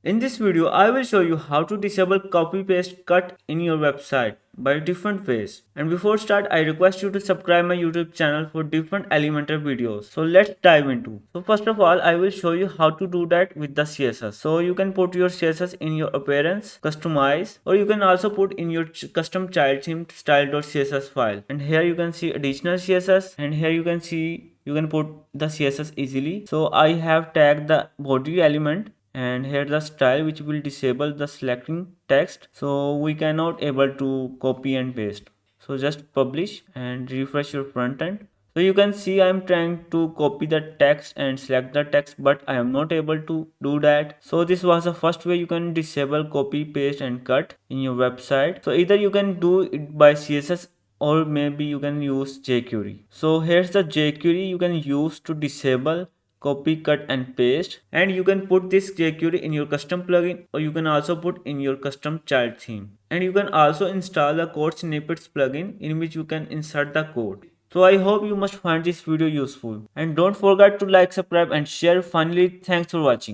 In this video, I will show you how to disable copy paste cut in your website by different ways. And before start, I request you to subscribe my YouTube channel for different elemental videos. So let's dive into. So first of all, I will show you how to do that with the CSS. So you can put your CSS in your appearance, customize, or you can also put in your custom child theme style.css file. And here you can see additional CSS, and here you can see you can put the CSS easily. So I have tagged the body element, and here the style which will disable the selecting text, so we cannot able to copy and paste. So just publish and refresh your front end. So you can see I am trying to copy the text and select the text, but I am not able to do that. So this was the first way you can disable copy, paste and cut in your website. So either you can do it by CSS or maybe you can use jQuery. So here's the jQuery you can use to disable copy, cut and paste, and you can put this jQuery in your custom plugin, or you can also put in your custom child theme. And you can also install the code snippets plugin in which you can insert the code. So I hope you must find this video useful, and don't forget to like, subscribe and share. Finally, thanks for watching.